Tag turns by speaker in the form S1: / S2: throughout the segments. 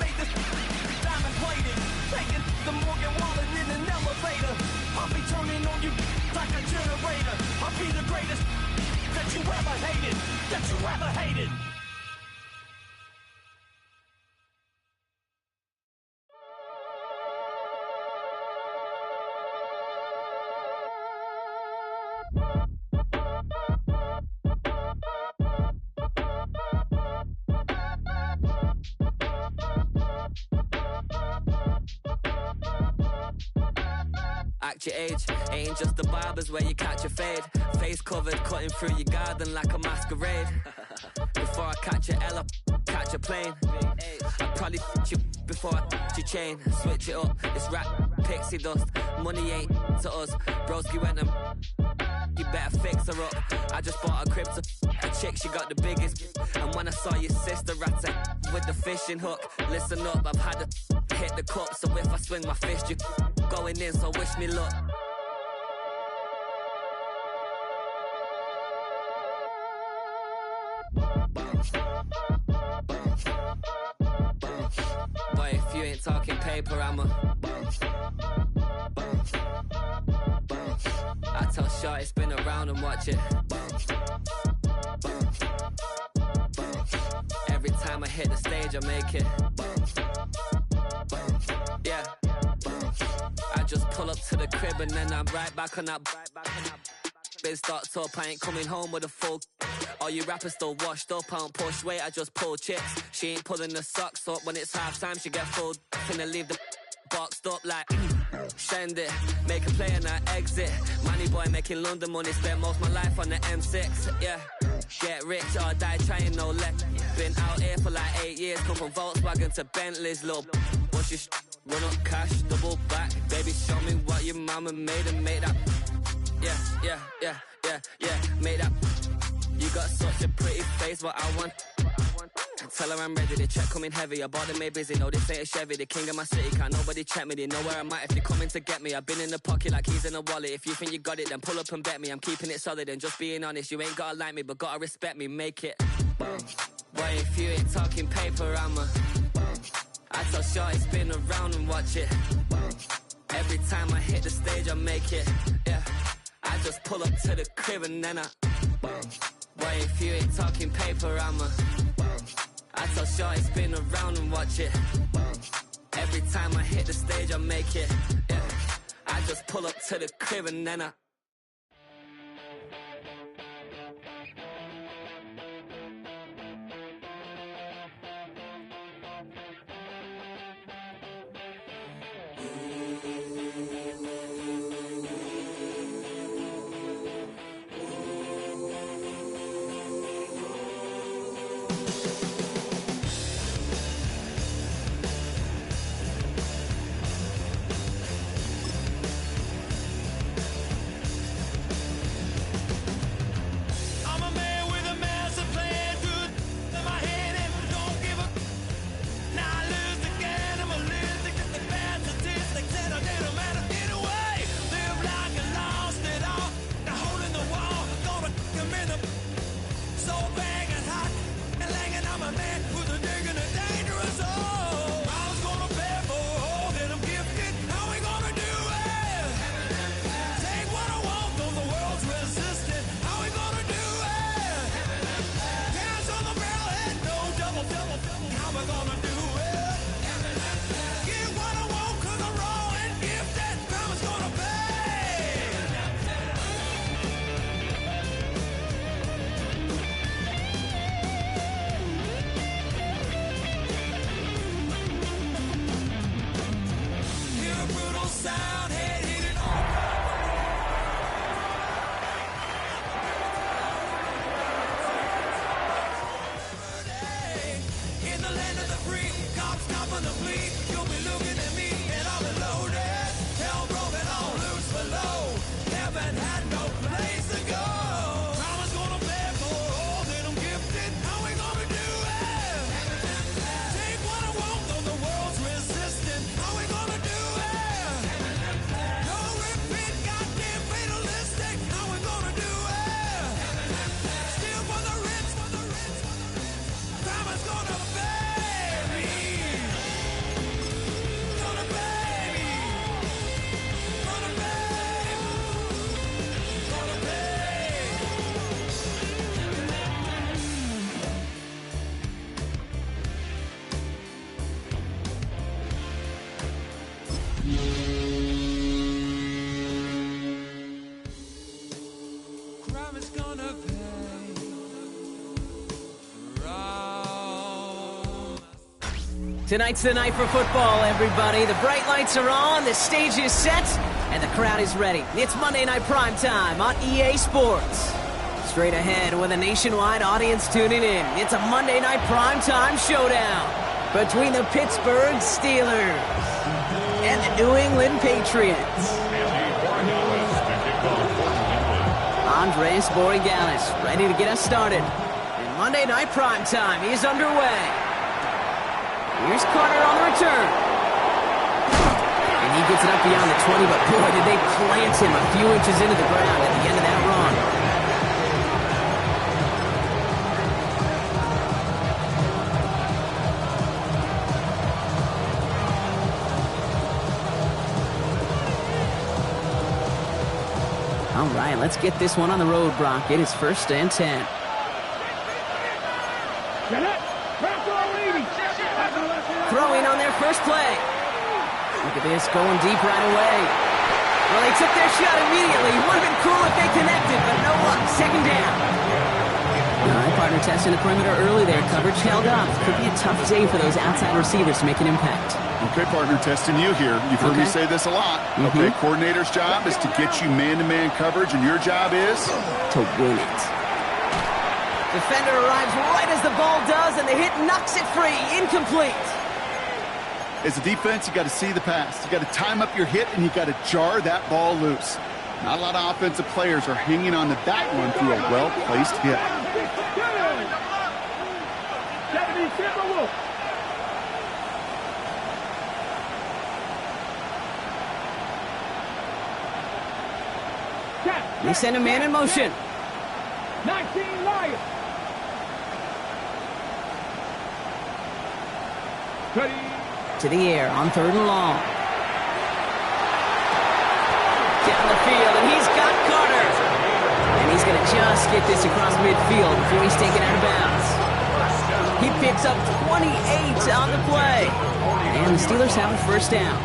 S1: made this diamond plated, taking the Morgan Wallen in an elevator. I'll be turning on you like a generator. I'll be the greatest that you ever hated, that you ever hated.
S2: Act your age, ain't just the barbers where you catch a fade. Face covered, cutting through your garden like a masquerade. Before I catch a L up, catch a plane. I'd probably you before I your chain. Switch it up, it's rap, pixie dust. Money ain't to us, broski went and you better fix her up. I just bought a crib to a chick, she got the biggest. And when I saw your sister rat with the fishing hook, listen up, I've had to hit the cup. So if I swing my fist, you going in, so wish me luck. Boy, if you ain't talking paper, I'm a I tell shorty spin around and watch it. Every time I hit the stage, I make it. Yeah. I just pull up to the crib and then I'm right back on that. Been starts up, I ain't coming home with a full. All you rappers still washed up, I don't push weight, I just pull chicks. She ain't pulling the socks up when it's half time, she get full. Finna leave the boxed up like send it, make a play and I exit. Money boy making London money, spent most my life on the M6. Yeah, get rich or die trying, no let. Been out here for like 8 years, come from Volkswagen to Bentley's, little. What's your run up cash, double back. Baby, show me what your mama made and make that. Yeah, make that. You got such a pretty face, what I want. Tell her I'm ready, the check coming heavy. I bought them made busy, no this ain't a Chevy. The king of my city, can't nobody check me. They know where I'm at if they coming to get me. I've been in the pocket like keys in a wallet. If you think you got it, then pull up and bet me. I'm keeping it solid and just being honest. You ain't gotta like me, but gotta respect me, make it. Boy, if you ain't talking paper, I'm a I tell shorty spin around and watch it. Every time I hit the stage, I make it. Yeah, I just pull up to the crib and then I Boy, if you ain't talking paper, I'm a I tell shorty spin around and watch it. Every time I hit the stage, I make it. Yeah, I just pull up to the crib and then I
S1: in the land of the free.
S3: Tonight's the night for football, everybody. The bright lights are on, the stage is set, and the crowd is ready. It's Monday Night Prime Time on EA Sports. Straight ahead with a nationwide audience tuning in, it's a Monday Night Prime Time showdown between the Pittsburgh Steelers and the New England Patriots. Andres Borregalis ready to get us started. And Monday Night Prime Time is underway. Here's Carter on the return. And he gets it up beyond the 20, but boy, did they plant him a few inches into the ground at the end of that run. All right, let's get this one on the road, Brock. It is 1st and 10. Throwing on their first play. Look at this, going deep right away. Well, they took their shot immediately. Would have been cool if they connected, but no luck. 2nd down. All right, partner testing the perimeter early there. Coverage held up. Could be a tough day for those outside receivers to make an impact.
S4: Okay, partner, testing you here. You've heard me say this a lot. Okay, coordinator's job is to get you man-to-man coverage, and your job is
S3: to win it. Defender arrives right as the ball does, and the hit knocks it free. Incomplete.
S4: As a defense, you got to see the pass. You got to time up your hit, and you got to jar that ball loose. Not a lot of offensive players are hanging on to that one through a well-placed hit.
S3: They send a man in motion.
S5: 19 Lions.
S3: To the air on 3rd and long. Down the field, and he's got Carter. And he's going to just get this across midfield before he's taken out of bounds. He picks up 28 on the play. And the Steelers have a 1st down.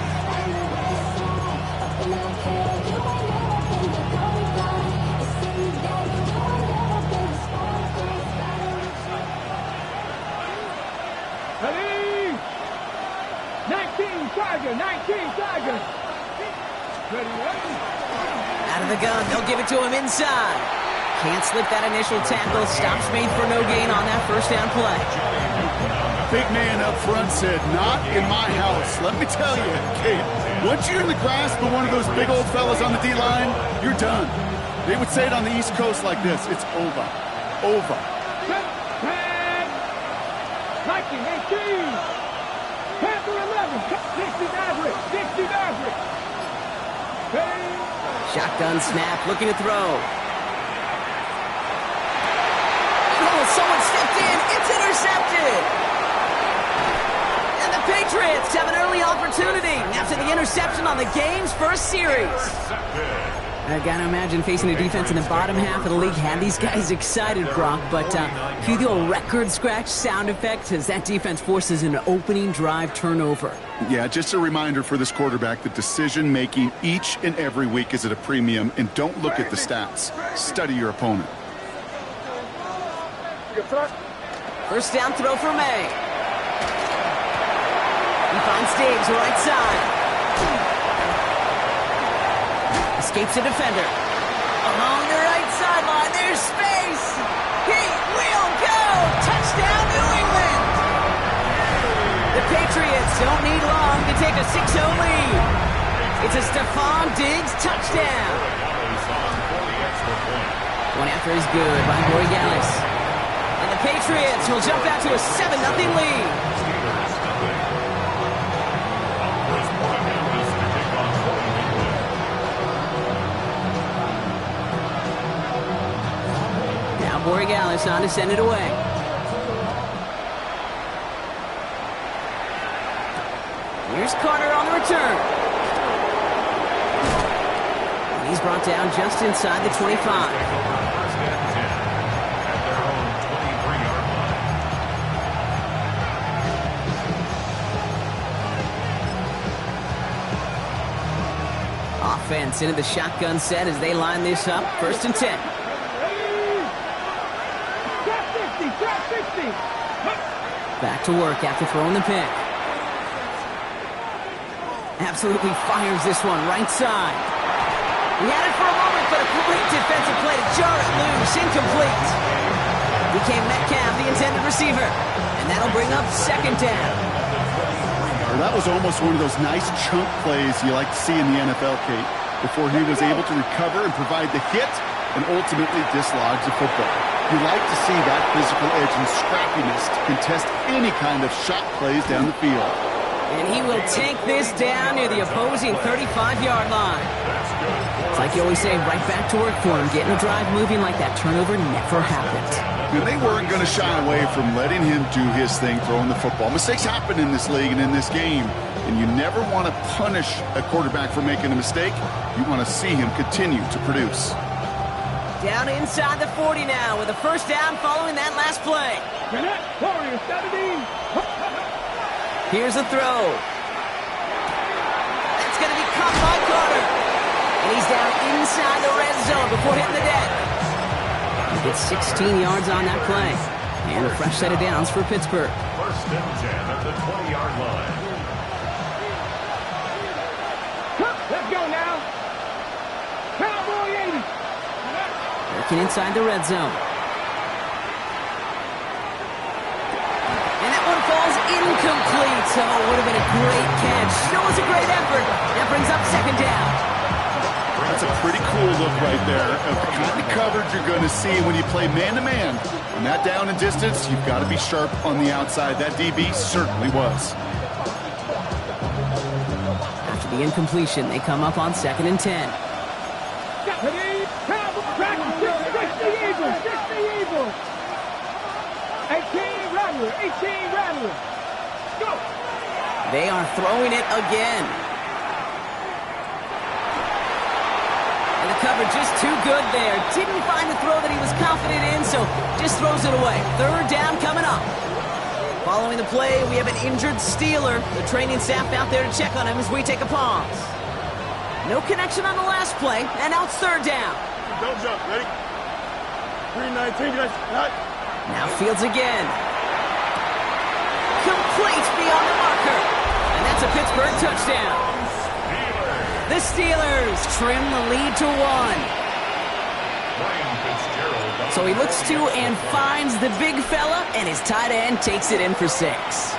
S3: Out of the gun, they'll give it to him inside. Can't slip that initial tackle. Stops made for no gain on that 1st down play.
S4: Big man up front said, not in my house. Let me tell you, Kate, once you're in the grasp of one of those big old fellas on the D-line, you're done. They would say it on the East Coast like this, it's over. Over.
S5: 19, 18. Panther 11, 60 Maverick, 60 Maverick.
S3: Shotgun snap, looking to throw. Oh, someone stepped in. It's intercepted. And the Patriots have an early opportunity after the interception on the game's first series. I gotta imagine facing a defense in the bottom half of the league had these guys excited, Brock, but cue the old record scratch sound effect as that defense forces an opening drive turnover.
S4: Yeah, just a reminder for this quarterback that decision-making each and every week is at a premium, and don't look at the stats. Study your opponent.
S3: 1st down throw for May. He finds Diggs right side. Escapes a defender. Along the right sideline, there's space. He will go. Touchdown, New England. The Patriots don't need long to take a 6-0 lead. It's a Stephon Diggs touchdown. One after is good by Borregalis. And the Patriots will jump out to a 7-0 lead. Borregalis on to send it away. Here's Carter on the return. And he's brought down just inside the 25. Offense into the shotgun set as they line this up. 1st and 10. Back to work after throwing the pick. Absolutely fires this one right side. He had it for a moment, but a great defensive play to jar it loose. Incomplete. Became Metcalf, the intended receiver. And that'll bring up second down.
S4: That was almost one of those nice chunk plays you like to see in the NFL, Kate, before he was able to recover and provide the hit and ultimately dislodge the football. You like to see that physical edge and scrappiness to contest any kind of shot plays down the field.
S3: And he will take this down near the opposing 35-yard line. It's like you always say, right back to work for him, getting a drive moving like that turnover never happened.
S4: And they weren't going to shy away from letting him do his thing, throwing the football. Mistakes happen in this league and in this game, and you never want to punish a quarterback for making a mistake. You want to see him continue to produce.
S3: Down inside the 40 now with a first down following that last play. Here's a throw. That's going to be caught by Carter. And he's down inside the red zone before hitting the deck. He gets 16 yards on that play. And a fresh set of downs for Pittsburgh.
S6: First and 10 at the 20-yard line.
S5: Let's go now. Cowboy 80.
S3: Working inside the red zone. And that one falls incomplete. So it would have been a great catch. Still was a great effort. That brings up second down.
S4: That's a pretty cool look right there of the kind of coverage you're going to see when you play man-to-man. On that down and distance, you've got to be sharp on the outside. That DB certainly was.
S3: After the incompletion, they come up on 2nd and 10.
S5: Eagles. 18 Rattler. Go.
S3: They are throwing it again. And the cover just too good there. Didn't find the throw that he was confident in, so just throws it away. Third down coming up. Following the play, we have an injured Steeler. The training staff out there to check on him as we take a pause. No connection on the last play, and now it's third down.
S5: Don't jump, ready? 319,
S3: Now Fields again. Complete beyond the marker. And that's a Pittsburgh touchdown. The Steelers trim the lead to 1. So he looks to and finds the big fella, and his tight end takes it in for 6.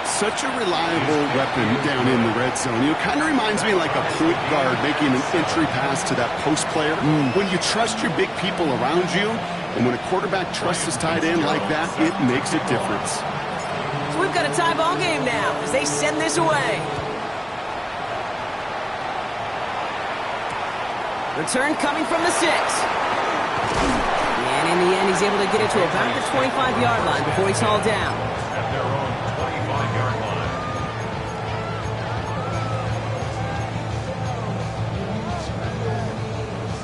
S4: Such a reliable weapon down in the red zone. You know, kind of reminds me like a point guard making an entry pass to that post player. When you trust your big people around you, and when a quarterback trusts his tight end like that, it makes a difference.
S3: So we've got a tie ball game now as they send this away. Return coming from the 6. And in the end, he's able to get it to about the 25-yard line before he's hauled down.
S6: At their own 25-yard line.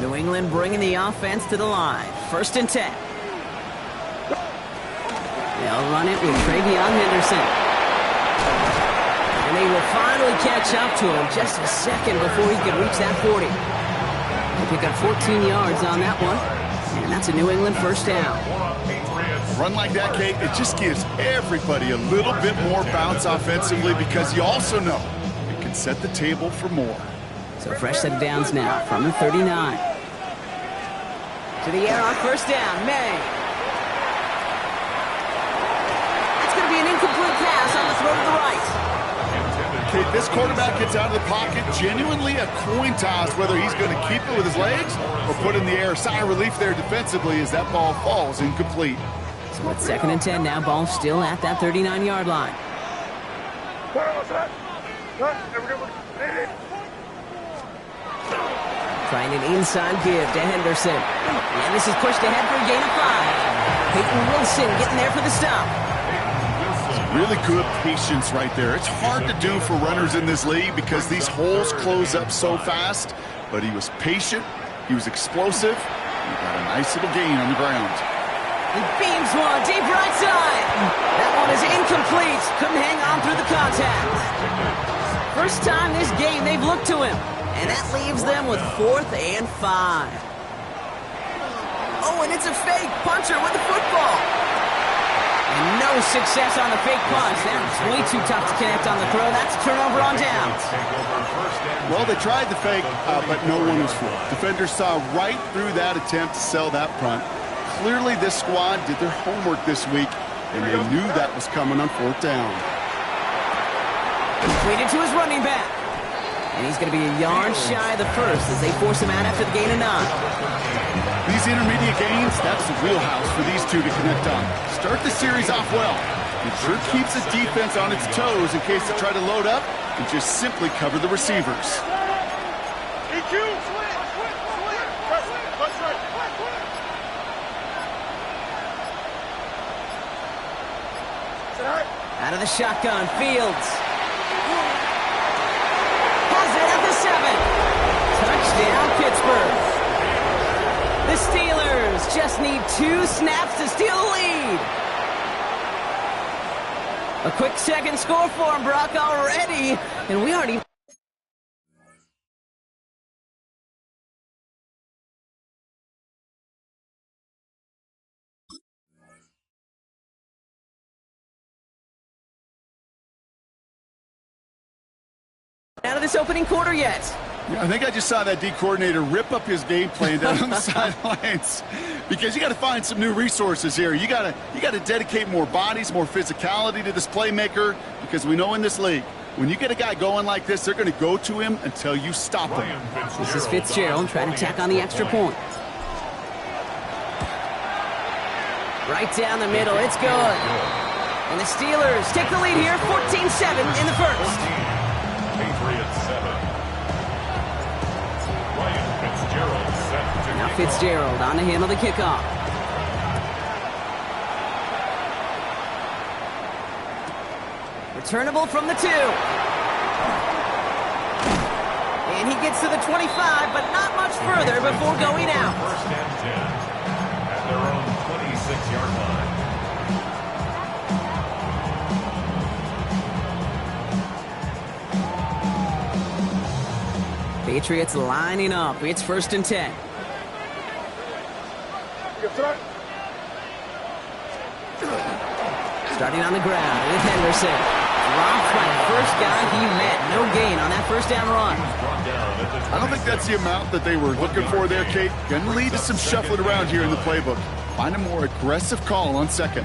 S3: New England bringing the offense to the line. 1st and 10. They'll run it with Travion Henderson. And they will finally catch up to him just a second before he can reach that 40. They pick up 14 yards on that one. And that's a New England first down.
S4: Run like that, Kate, it just gives everybody a little bit more bounce offensively because you also know it can set the table for more.
S3: So fresh set of downs now from the 39. To the air on first down, May. That's going to be an incomplete pass on the throw to the right.
S4: Kate, this quarterback gets out of the pocket, genuinely a coin toss whether he's going to keep it with his legs or put it in the air. Sigh of relief there defensively as that ball falls incomplete.
S3: So it's 2nd and 10 now. Ball still at that 39-yard line. Trying an inside give to Henderson. And this is pushed ahead for a gain of 5. Peyton Wilson getting there for the stop.
S4: Really good patience right there. It's hard to do for runners in this league because these holes close up so fast. But he was patient. He was explosive. He got a nice little gain on the ground.
S3: He beams one deep right side. That one is incomplete. Couldn't hang on through the contact. First time this game they've looked to him. And that leaves them with 4th and 5. Oh, and it's a fake puncher with the football. And no success on the fake punch. That was way too tough to connect on the throw. That's a turnover on downs.
S4: Well, they tried the fake, but no one was fooled. Defenders saw right through that attempt to sell that punt. Clearly, this squad did their homework this week, and they knew that was coming on 4th down.
S3: Completed to his running back. And he's going to be a yard shy of the first as they force him out after the gain of 9.
S4: These intermediate gains, that's the wheelhouse for these two to connect on. Start the series off well. It sure keeps the defense on its toes in case they try to load up and just simply cover the receivers.
S3: Out of the shotgun, Fields. Has it at the 7. Touchdown, Pittsburgh. The Steelers just need 2 snaps to steal the lead. A quick second score for him, Brock, already. And we already... out of this opening quarter yet.
S4: Yeah, I think I just saw that D coordinator rip up his game plan down on the sidelines because you got to find some new resources here. You got to dedicate more bodies, more physicality to this playmaker because we know in this league, when you get a guy going like this, they're going to go to him until you stop him.
S3: This is Fitzgerald trying to tack on the extra point. Right down the middle, it's good. And the Steelers take the lead here, 14-7 in the first.
S6: Patriots 7.
S3: Now Fitzgerald on to handle the kickoff. Returnable from the 2. And he gets to the 25, but not much further before going out.
S6: First and 10 at their own 26-yard line.
S3: Patriots lining up. It's 1st and 10. Starting on the ground with Henderson. Drops by the first guy he met. No gain on that first down run.
S4: I don't think that's the amount that they were looking for there, Kate. Going to lead to some shuffling around here in the playbook. Find a more aggressive call on 2nd.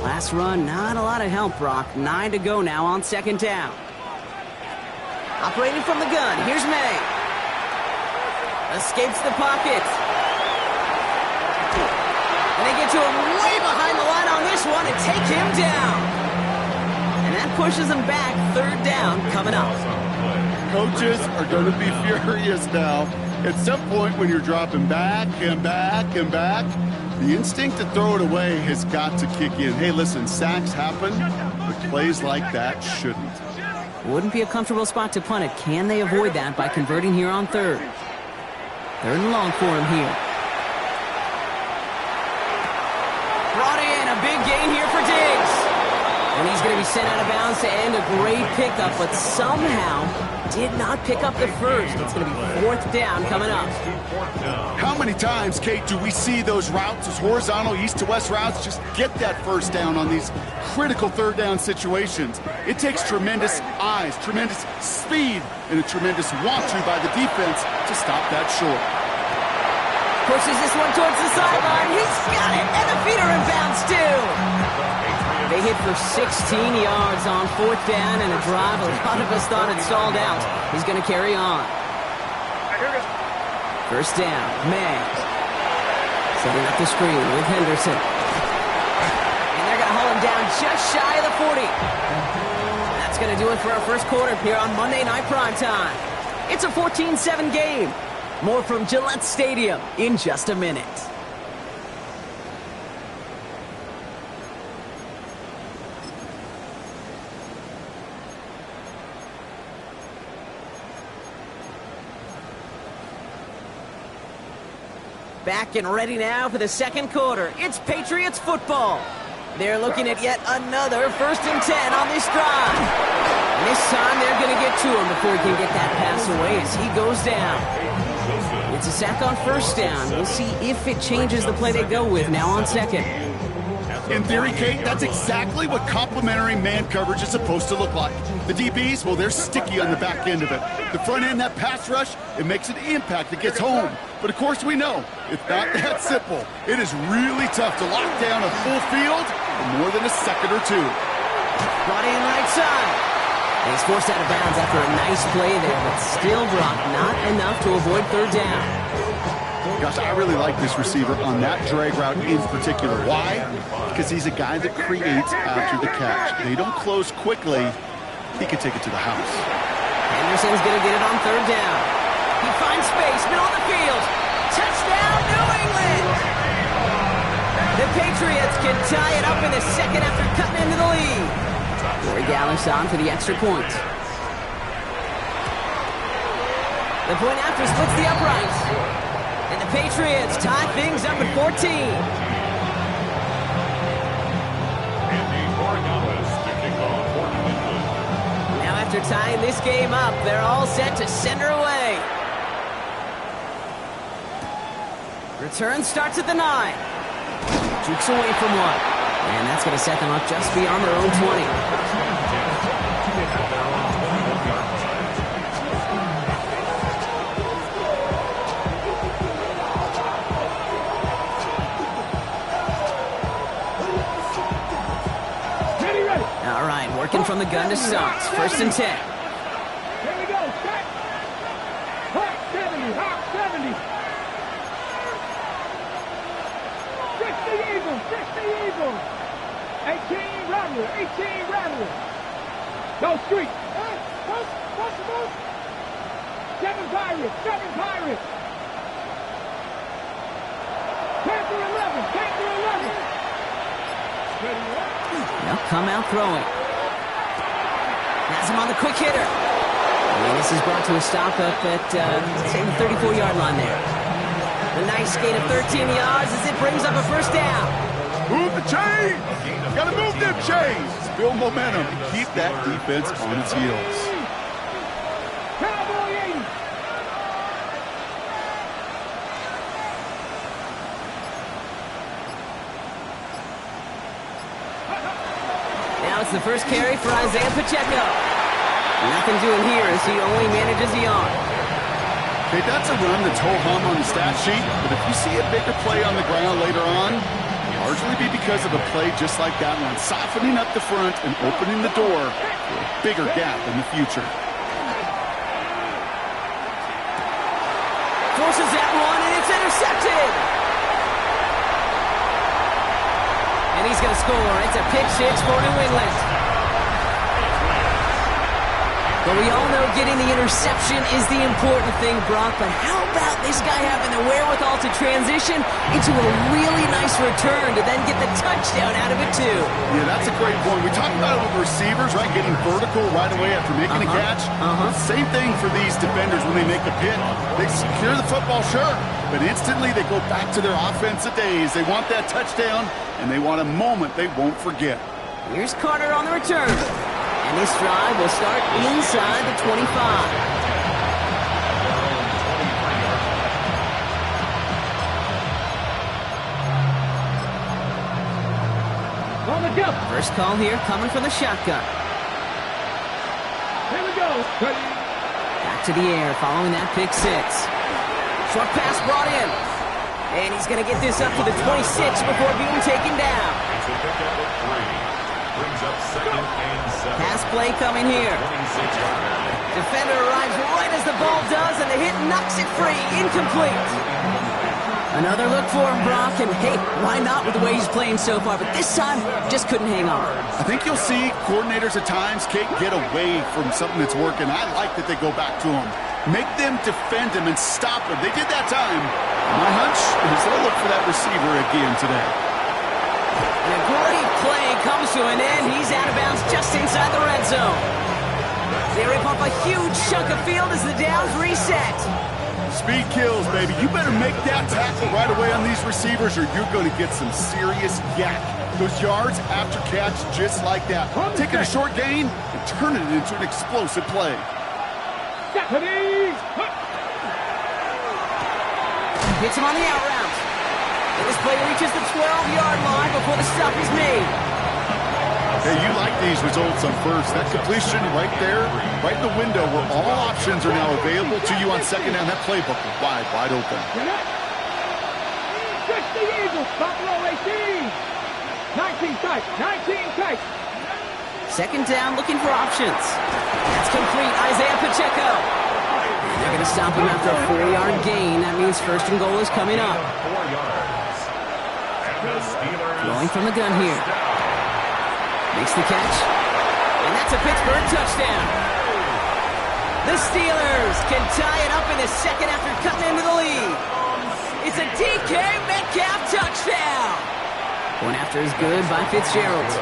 S3: Last run, not a lot of help, Brock. 9 to go now on 2nd down. Operating from the gun, here's May. Escapes the pocket. And they get to him way behind the line on this one and take him down. And that pushes him back. 3rd down coming up.
S4: Coaches are going to be furious now. At some point when you're dropping back and back and back, the instinct to throw it away has got to kick in. Hey, listen, sacks happen, but plays like that shouldn't.
S3: Wouldn't be a comfortable spot to punt it. Can they avoid that by converting here on 3rd? 3rd and long for him here. Brought in, a big gain here for Diggs. And he's going to be sent out of bounds to end a great pickup, but somehow did not pick up the first. It's going to be 4th down coming up.
S4: How many times, Kate, do we see those routes, those horizontal east-to-west routes, just get that first down on these critical 3rd down situations? It takes tremendous eyes, tremendous speed, and a tremendous want-to by the defense to stop that short.
S3: Pushes this one towards the sideline. He's got it, and the feet are in bounds too. They hit for 16 yards on 4th down and a drive a lot of us thought had stalled out. He's going to carry on. 1st down, May. Setting up the screen with Henderson. And they're going to haul him down just shy of the 40. That's going to do it for our first quarter here on Monday Night Primetime. It's a 14-7 game. More from Gillette Stadium in just a minute. Back and ready now for the second quarter. It's Patriots football. They're looking at yet another 1st and 10 on this drive. And this time they're going to get to him before he can get that pass away as he goes down. It's a sack on first down. We'll see if it changes the play they go with now on second.
S4: In theory, Kate, that's exactly what complementary man coverage is supposed to look like. The DBs, well, they're sticky on the back end of it. The front end, that pass rush, it makes an impact that gets home. But of course we know, it's not that simple. It is really tough to lock down a full field for more than a second or two.
S3: Brought in right side. And he's forced out of bounds after a nice play there, but still Brock, not enough to avoid third down.
S4: Gosh, I really like this receiver on that drag route in particular. Why? Because he's a guy that creates after the catch. They don't close quickly. He can take it to the house.
S3: Henderson's going to get it on third down. He finds space, middle of the field. Touchdown, New England! The Patriots can tie it up in the second after cutting into the lead. Corey Gallis on for the extra point. The point after splits the uprights. And the Patriots tie things up at 14. Now after tying this game up, they're all set to send her away. Return starts at the 9. Jukes away from one. And that's going to set them up just beyond their own 20. Working from the gun to start. First and 10.
S5: Here we go. Set. Hot 70. Hot 70. 60 Eagles. 60 Eagles. 18 Rattler. 18 Rattler. Go street. Push. 7 Pirates. 7 Pirates. Panther 11. Panther 11.
S3: They'll come out throwing. Has him on the quick hitter. And this is brought to a stop up at, say, the 34-yard line there. A nice gain of 13 yards as it brings up a first down.
S4: Move the chains! Gotta move them chains! Build momentum and keep that defense on its heels.
S5: Cowboy 80.
S3: Now it's the first carry for Isaiah Pacheco. Nothing doing here as he only manages the arm.
S4: Okay, that's a run that's ho-hum on the stat sheet, but if you see a bigger play on the ground later on, it'll largely be because of a play just like that one, softening up the front and opening the door for a bigger gap in the future.
S3: Forces that one, and it's intercepted. And he's going to score. It's a pick six for New England. But we all know getting the interception is the important thing, Brock. But how about this guy having the wherewithal to transition into a really nice return to then get the touchdown out of it, too?
S4: Yeah, that's a great point. We talk about it with receivers, right? Getting vertical right away after making a catch. Same thing for these defenders when they make the pick. They secure the football, sure, but instantly they go back to their offensive days. They want that touchdown, and they want a moment they won't forget.
S3: Here's Carter on the return. And this drive will start inside the 25.
S5: On the jump.
S3: First call here coming from the shotgun.
S5: Here we go.
S3: Back to the air following that pick six. Short pass brought in. And he's going to get this up to the 26 before being taken down. Pass play coming here. Defender arrives right as the ball does, and the hit knocks it free. Incomplete. Another look for him, Brock, and hey, why not with the way he's playing so far? But this time, just couldn't hang on.
S4: I think you'll see coordinators at times, Kate, get away from something that's working. I like that they go back to him. Make them defend him and stop him. They did that time. My hunch is they'll look for that receiver again today.
S3: And a great play comes to an end. He's out of bounds just inside the red zone. They rip up a huge chunk of field as the downs reset.
S4: Speed kills, baby. You better make that tackle right away on these receivers or you're going to get some serious yak. Those yards after catch just like that. Taking a short gain and turning it into an explosive play.
S3: hits him on the out route. And this play reaches the 12-yard line before the stop is made.
S4: Hey, you like these results on first. That completion right there, right in the window where all options are now available to you on second down. That playbook is wide open.
S5: Catch the Eagles. Buffalo 18. 19 tight. 19 tight.
S3: Second down, looking for options. That's complete. Isaiah Pacheco. And they're going to stop him after a 4-yard gain. That means first and goal is coming up.
S6: 4 yards. And the Steelers
S3: Going from the gun here. Makes the catch. And that's a Pittsburgh touchdown. The Steelers can tie it up in the second after cutting into the lead. It's a DK Metcalf touchdown. One after is good by Fitzgerald.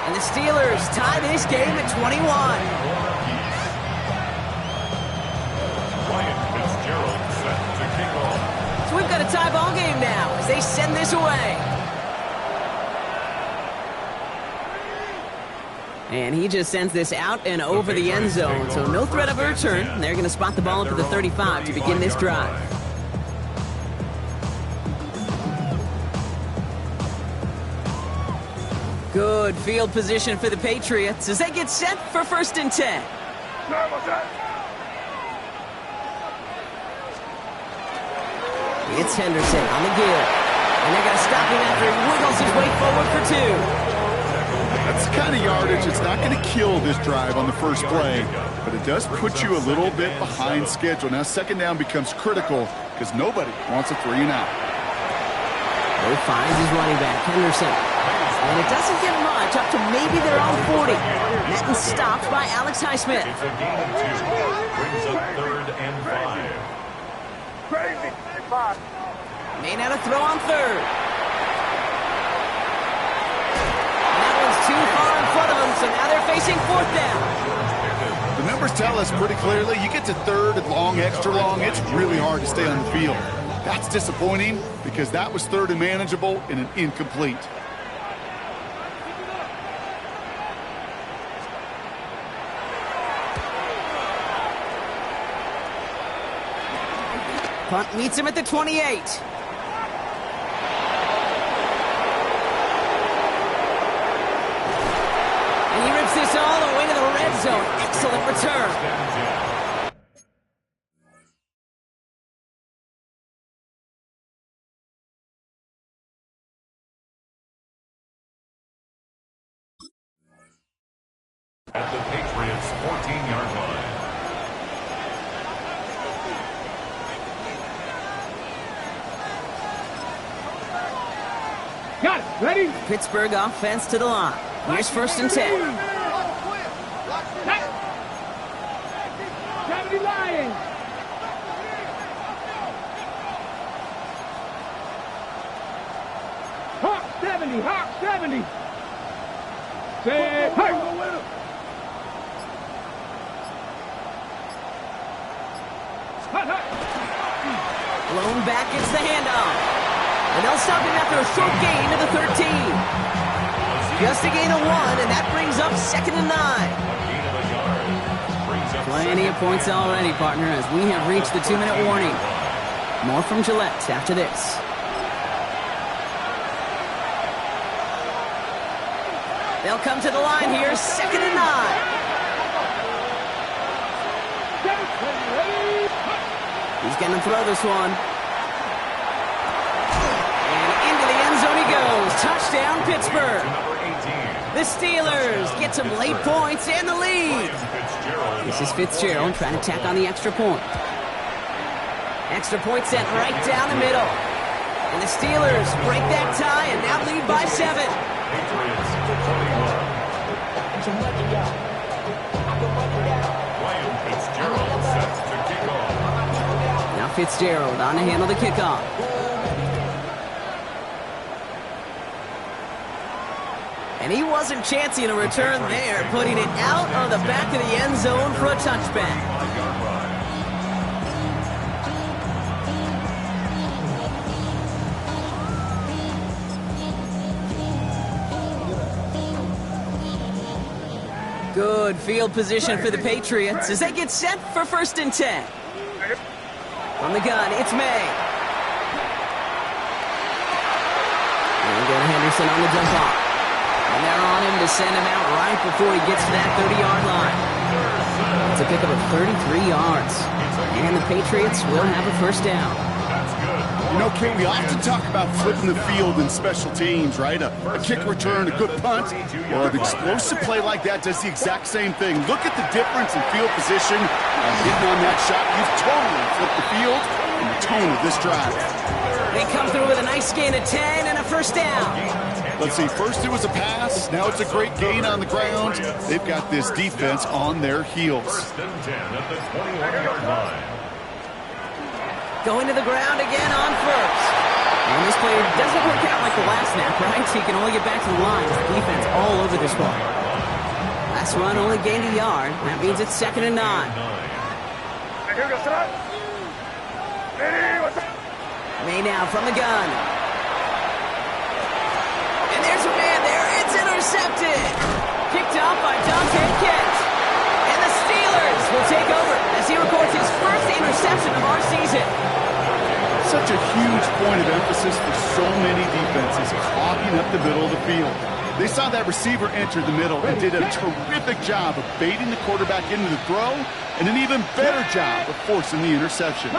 S3: And the Steelers tie this game at 21.
S6: Ryan Fitzgerald set to kick off.
S3: So we've got a tie ball game now as they send this away. And he just sends this out and over the end zone, so no threat of a return. They're going to spot the ball up at the 35 to begin this drive. Good field position for the Patriots as they get set for 1st and 10. It's Henderson on the give. And they're going to stop him after he wiggles his way forward for 2.
S4: That's the kind of yardage that's not going to kill this drive on the first play, but it does put you a little bit behind schedule. Now second down becomes critical because nobody wants a 3 and out.
S3: Bo finds his running back, Henderson. And it doesn't get much, up to maybe their own 40. Getting stopped by Alex Highsmith.
S6: It's a gain of 2. Brings up 3rd and 5.
S5: Crazy. 5.
S3: May not a throw on 3rd. Too far in front of them, so now they're facing 4th down.
S4: The numbers tell us pretty clearly, you get to 3rd and long, extra long, it's really hard to stay on the field. That's disappointing because that was 3rd and manageable and an incomplete.
S3: Punt meets him at the 28. He rips this all the way to the red zone. Excellent return.
S6: At the Patriots' 14-yard line.
S5: Got it. Ready?
S3: Pittsburgh offense to the line. Here's 1st and 10.
S5: 70 Lions. Hawk 70. Hawk 70. Say, hey.
S3: Blown back, it's the handoff. And they'll stop him after a short gain to the 13. Just a gain of 1, and that brings up 2nd and 9. Plenty of points already, partner, as we have reached the 2-minute warning. More from Gillette after this. They'll come to the line here, 2nd and 9. He's going to throw this one. And into the end zone he goes. Touchdown, Pittsburgh. The Steelers get some late points and the lead. This is Fitzgerald trying to tack on the extra point. Extra point sent right down the middle. And the Steelers break that tie and now lead by 7. Now Fitzgerald on to handle the kickoff. And he wasn't chancing a return there, putting it out of the back of the end zone for a touchback. Good field position for the Patriots as they get set for 1st and 10. From the gun, it's May. go to Henderson on the jump off. And they're on him to send him out right before he gets to that 30-yard line. It's a pickup of 33 yards. And the Patriots will have a first down.
S4: You know, Kate, we often talk about flipping the field in special teams, right? A kick return, a good punt. Well, an explosive play like that does the exact same thing. Look at the difference in field position. Hitting on that shot, you've totally flipped the field and the tone of this drive.
S3: They come through with a nice gain of 10 and a first down.
S4: Let's see, first it was a pass, now it's a great gain on the ground. They've got this defense on their heels.
S6: First and 10 at the 21-yard line.
S3: Going to the ground again on first. And this play doesn't work out like the last snap, right? So he can only get back to the line with the defense all over this ball. Last run only gained a yard. That means it's 2nd and 9. May now from the gun. And there's a man there. It's intercepted. Picked up by Dante Kent. And the Steelers will take over as he records his first interception of our season.
S4: Such a huge point of emphasis for so many defenses, clogging up the middle of the field. They saw that receiver enter the middle and did a terrific job of baiting the quarterback into the throw, and an even better job of forcing the interception.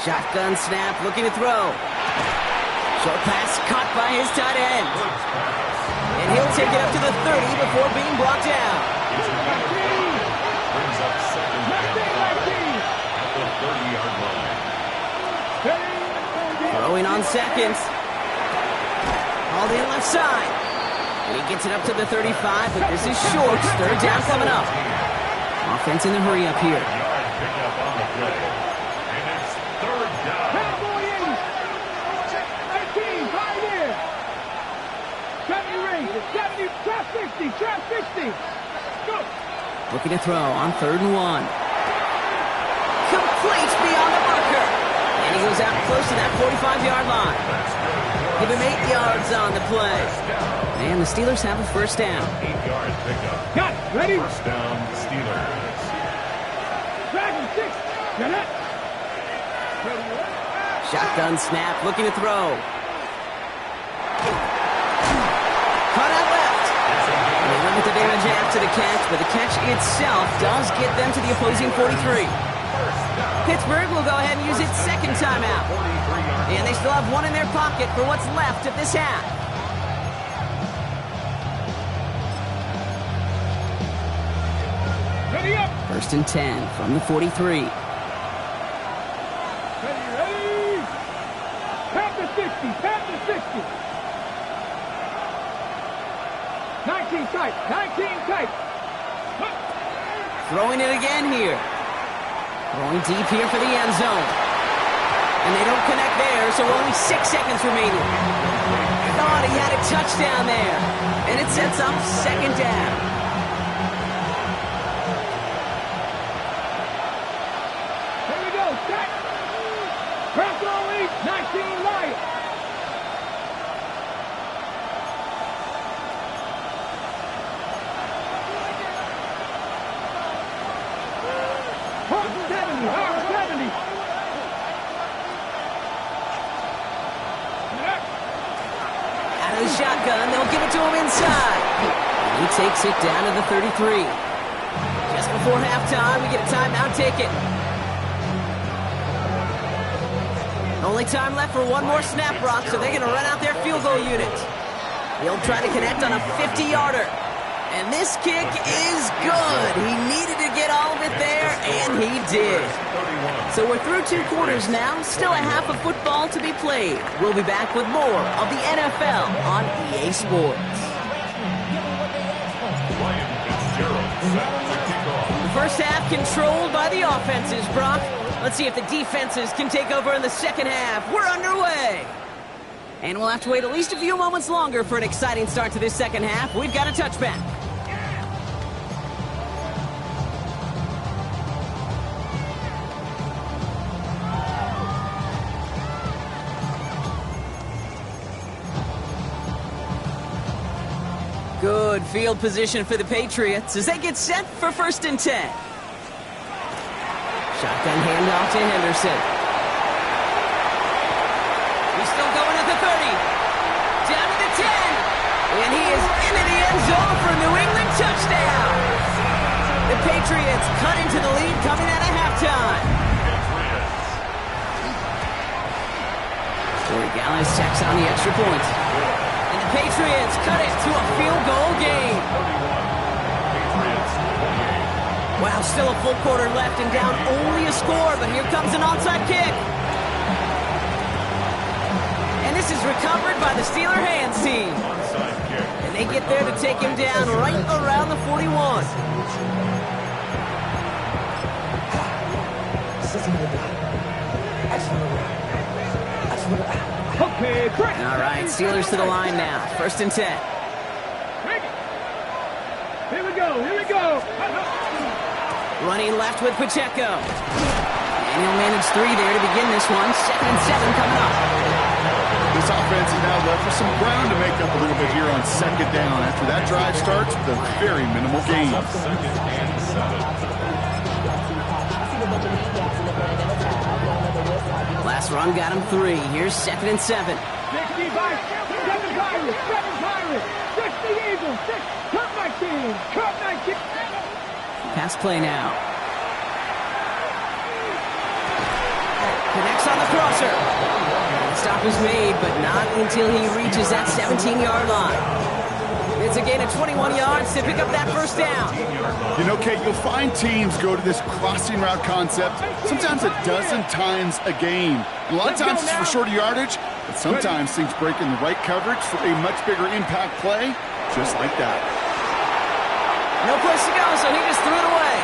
S3: Shotgun snap, looking to throw. Short pass caught by his tight end. And he'll take it up to the 30 before being brought down.
S6: Brings up 2nd and 5 at the 30-yard line.
S3: Throwing on seconds. Hauled in left side. And he gets it up to the 35, but this is short. 3rd down coming up. Offense in the hurry up here.
S6: Yard pickup on the play. And it's 3rd down.
S3: Looking to throw on 3rd and 1. Complete beyond the marker. And he goes out close to that 45-yard line. Give him 8 yards on the play. And the Steelers have a first down.
S6: 8-yard pickup.
S5: Got ready.
S6: First down, Steelers.
S5: Dragon 6. Get it.
S3: Shotgun snap, looking to throw. Cut out left. And they limit the damage after the catch, but the catch itself does get them to the opposing 43. Pittsburgh will go ahead and use its 2nd timeout. And they still have 1 in their pocket for what's left of this half.
S5: Ready up.
S3: 1st and 10 from the 43.
S5: Ready. Pat the 60. Pat the 60. 19 tight. 19 tight.
S3: Throwing it again here. Throwing deep here for the end zone. And they don't connect there, so only 6 seconds remaining. Thought he had a touchdown there. And it sets up 2nd down.
S5: Here we go. Set. Press only. 19 Lions. Hard 70. Hard 70.
S3: Out of the shotgun, they'll give it to him inside. And he takes it down to the 33. Just before halftime, we get a timeout ticket. Only time left for 1 more snap, Brock, so they're going to run out their field goal unit. He'll try to connect on a 50-yarder. And this kick is good. He needed to get all of it there, and he did. So we're through 2 quarters now. Still a half of football to be played. We'll be back with more of the NFL on EA Sports. The first half controlled by the offenses, Brock. Let's see if the defenses can take over in the second half. We're underway. And we'll have to wait at least a few moments longer for an exciting start to this second half. We've got a touchback. field position for the Patriots as they get set for 1st and 10. Shotgun handoff to Henderson. He's still going at the 30. Down to the 10. And he is into the end zone for a New England touchdown. The Patriots cut into the lead coming out of halftime. Corey Gallis tacks on the extra point. And the Patriots cut it to a field goal game. Wow, still a full quarter left and down only a score, but here comes an onside kick. And this is recovered by the Steeler hands team. And they get there to take him down right around the 41.
S5: Okay, great.
S3: All right, Steelers to the line now. 1st and 10.
S5: Here we go, here we go.
S3: Running left with Pacheco. And he'll manage 3 there to begin this one. 2nd and 7 coming up.
S4: This offense is now left with some ground to make up a little bit here on 2nd down. After that drive starts with a very minimal gain.
S6: 2nd and 7.
S3: Last run got him 3. Here's 2nd and 7.
S5: 60 by 7 Pirates, 7 Pirates, 60 Eagles, 6, cut 19, cut 19.
S3: Pass play now. Connects on the crosser. The stop is made, but not until he reaches that 17-yard line. It's a gain of 21 yards to pick up that 1st down.
S4: You know, Kate, you'll find teams go to this crossing route concept sometimes a dozen times a game. A lot of times it's for shorter yardage, but sometimes things break in the right coverage for a much bigger impact play, just like that.
S3: No place to go, so he just threw it away.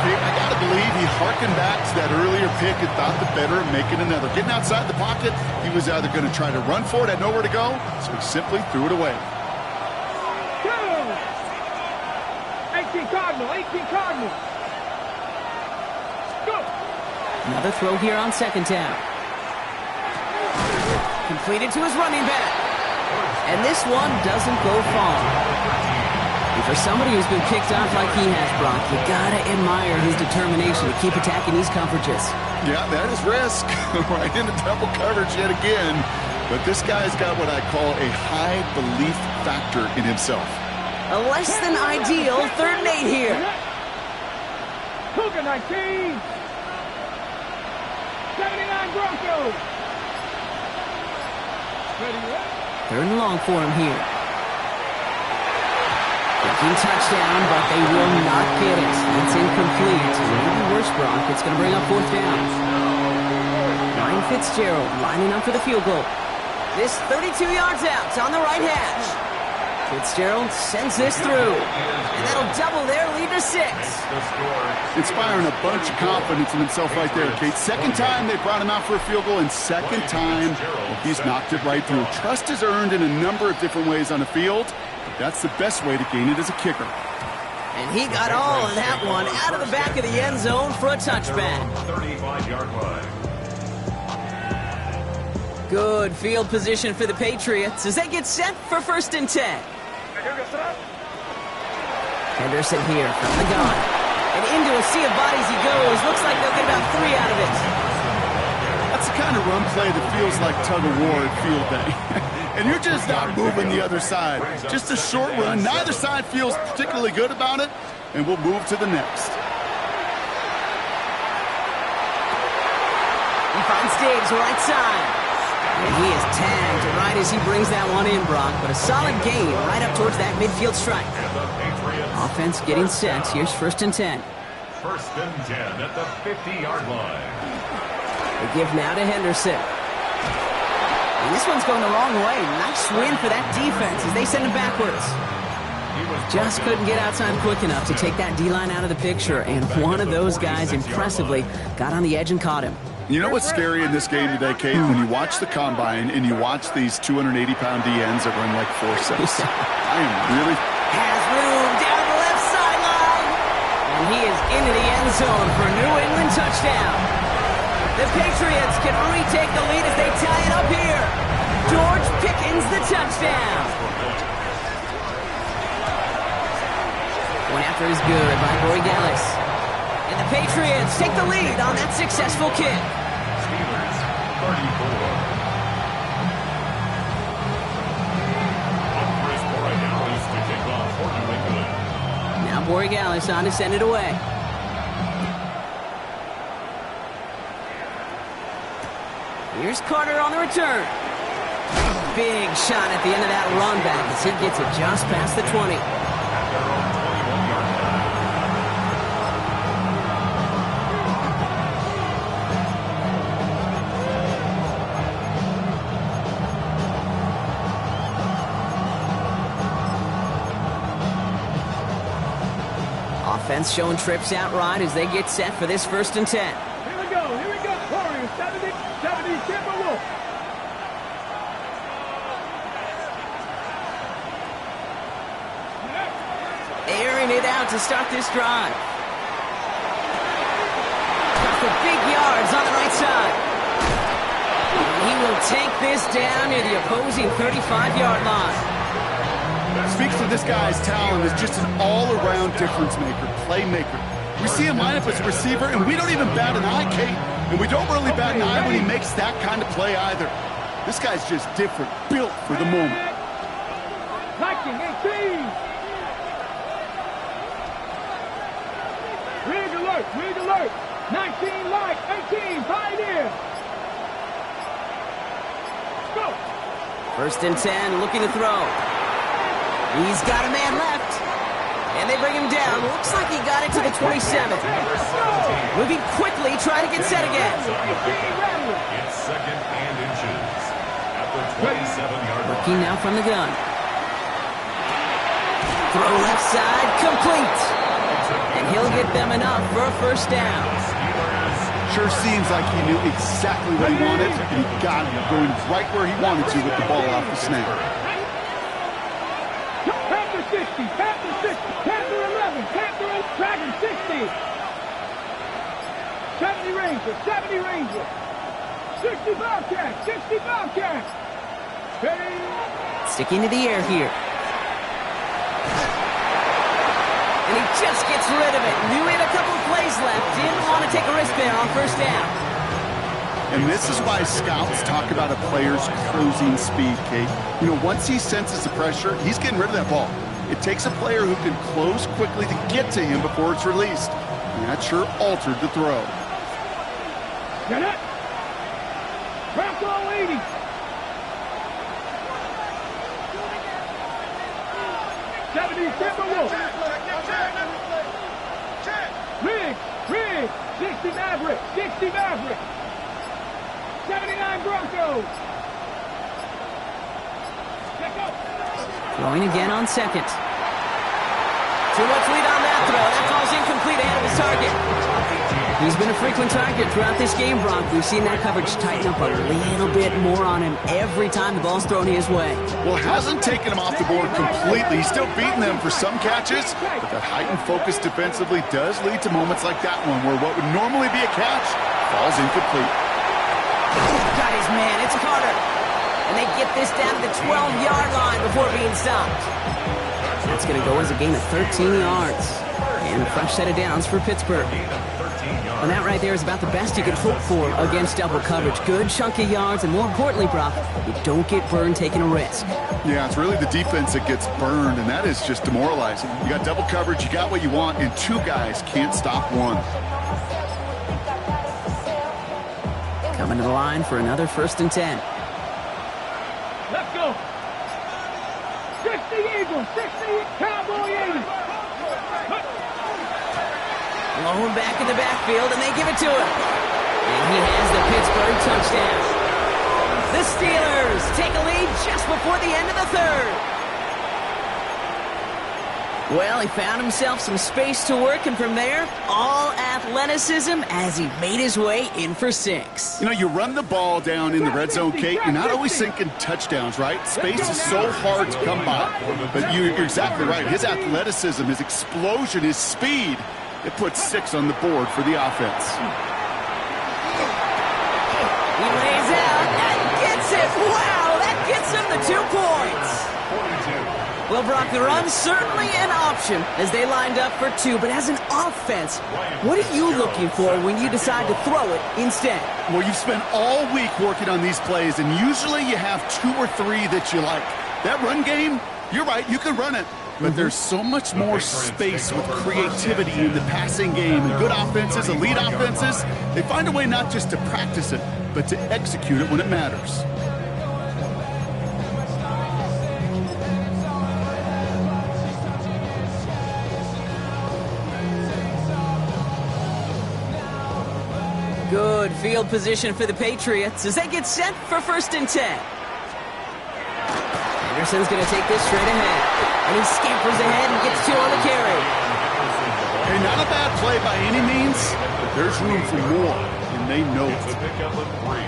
S4: Kate, I gotta believe he harkened back to that earlier pick and thought the better of making another. Getting outside the pocket, he was either going to try to run for it, had nowhere to go, so he simply threw it away.
S5: 18 Cardinals. Go.
S3: Another throw here on 2nd down. Completed to his running back. And this one doesn't go far. And for somebody who's been kicked off like he has, Brock, you gotta admire his determination to keep attacking these coverages. Yeah, that is risk. Right into double coverage yet again. But this guy's got what I call a high belief factor in himself. A less than ideal 3rd and 8 here.
S5: Cougar 19. 79 Broncos.
S3: 3rd and long for him here. Looking touchdown, but they will not get it. It's incomplete. Maybe worse, Brock. It's going to bring up 4th down. Ryan Fitzgerald lining up for the field goal. This 32 yards out on the right hash. Fitzgerald sends this through, and that'll double their lead to 6.
S4: Inspiring a bunch of confidence in himself right there, Kate. 2nd time they brought him out for a field goal, and 2nd time he's knocked it right through. Trust is earned in a number of different ways on the field, but that's the best way to gain it as a kicker.
S3: And he got all of that one out of the back of the end zone for a touchback.
S6: 35-yard line.
S3: Good field position for the Patriots as they get set for 1st and 10. Henderson here from the gun. And into a sea of bodies he goes. Looks like they'll get about 3 out of it.
S4: That's the kind of run play that feels like tug-of-war at field day. And you're just not moving the other side. Just a short run. Neither side feels particularly good about it. And we'll move to the next.
S3: He finds Diggs right side. And he is tagged right as he brings that one in, Brock. But a solid gain right up towards that midfield stripe. Offense getting set. Here's 1st and 10.
S6: 1st and 10 at the 50-yard line.
S3: They give now to Henderson. And this one's going the wrong way. Nice win for that defense as they send him backwards. Just couldn't get outside quick enough to take that D-line out of the picture. And one of those guys impressively got on the edge and caught him.
S4: You know what's scary in this game today, Kate? When you watch the combine and you watch these 280-pound DNs that run like forceps. I am really...
S3: Has room down the left sideline. And he is into the end zone for a New England touchdown. The Patriots can retake the lead as they tie it up here. George Pickens the touchdown. Going after is good by Borregales. And the Patriots take the lead on that successful kick.
S6: Steelers 34. Chris Borregales to kick off for New England.
S3: Now Borregales on to send it away. Here's Carter on the return. Big shot at the end of that run back as he gets it just past the 20.
S6: At their own 21-yard line.
S3: Offense showing trips out right as they get set for this 1st and 10.
S5: Here we go. Warriors, 70 Timberwolves.
S3: Airing it out to start this drive. Got for big yards on the right side. And he will take this down near the opposing 35-yard line.
S4: Speaks to this guy's talent as just an all-around difference maker, playmaker. We see him line up as a receiver, and we don't even bat an eye, Kate. And we don't really bat an eye when he makes that kind of play either. This guy's just different, built for the moment.
S5: Liking 18. Rig alert. 19 light, 18 Pioneer. Go.
S3: 1st and 10, looking to throw. He's got a man left. And they bring him down. Looks like he got it to the 27. Moving quickly, trying to get set again.
S6: It's 2nd and inches. At the 27-yard line.
S3: Working now from the gun. Throw left side, complete. And he'll get them enough for a 1st down.
S4: Sure seems like he knew exactly what he wanted, and he got him going right where he wanted to with the ball off the snap.
S5: Panther 60, Panther 11, Panther 8, Dragon 60. 70 Ranger. 60 Bobcat. Ready.
S3: Sticking to the air here. And he just gets rid of it. Knew he had a couple of plays left. Didn't want to take a risk there on 1st down.
S4: And this is why scouts talk about a player's closing speed, Kate. You know, once he senses the pressure, he's getting rid of that ball. It takes a player who can close quickly to get to him before it's released. And that sure altered the throw.
S5: Get it. Bronco 80. Timberwolves. Rig. 60 Maverick. 79 Broncos.
S3: Throwing again on 2nd. Too much lead on that throw. That falls incomplete ahead of his target. He's been a frequent target throughout this game, Bronk. We've seen that coverage tighten up a little bit more on him every time the ball's thrown his way.
S4: Well, it hasn't taken him off the board completely. He's still beating them for some catches, but that heightened focus defensively does lead to moments like that one where what would normally be a catch falls incomplete.
S3: Got his man. It's Carter. And they get this down to the 12-yard line before being stopped. That's going to go as a gain of 13 yards. And a fresh set of downs for Pittsburgh. And that right there is about the best you could hope for against double coverage. Good chunky yards, and more importantly, Brock, you don't get burned taking a risk.
S4: Yeah, it's really the defense that gets burned, and that is just demoralizing. You got double coverage, you got what you want, and 2 guys can't stop one.
S3: Coming to the line for another 1st and 10.
S5: Let's go. 60 Eagles, 60 Cowboy 80.
S3: Lone back in the backfield, and they give it to him. And he has the Pittsburgh touchdown. The Steelers take a lead just before the end of the 3rd. Well, he found himself some space to work, and from there, all athleticism as he made his way in for 6.
S4: You know, you run the ball down in the red zone, Kate, you're not always thinking touchdowns, right? Space is so hard to come by. But you're exactly right. His athleticism, his explosion, his speed, it puts 6 on the board for the offense.
S3: He lays out and gets it. Wow, that gets him the 2 points.
S6: 42.
S3: Well, Brock, the run's certainly an option as they lined up for two, but as an offense, what are you looking for when you decide to throw it instead?
S4: Well, you've spent all week working on these plays, and usually you have 2 or 3 that you like. That run game, you're right, you can run it. But there's so much more space with creativity in the passing game. And good offenses, elite offenses, they find a way not just to practice it, but to execute it when it matters.
S3: Good field position for the Patriots as they get set for 1st and 10. Anderson's going to take this straight ahead. And he scampers ahead and gets 2 on the carry.
S4: Hey, not a bad play by any means, but there's room for more, and they know
S6: It's
S4: it.
S6: a pickup of 3.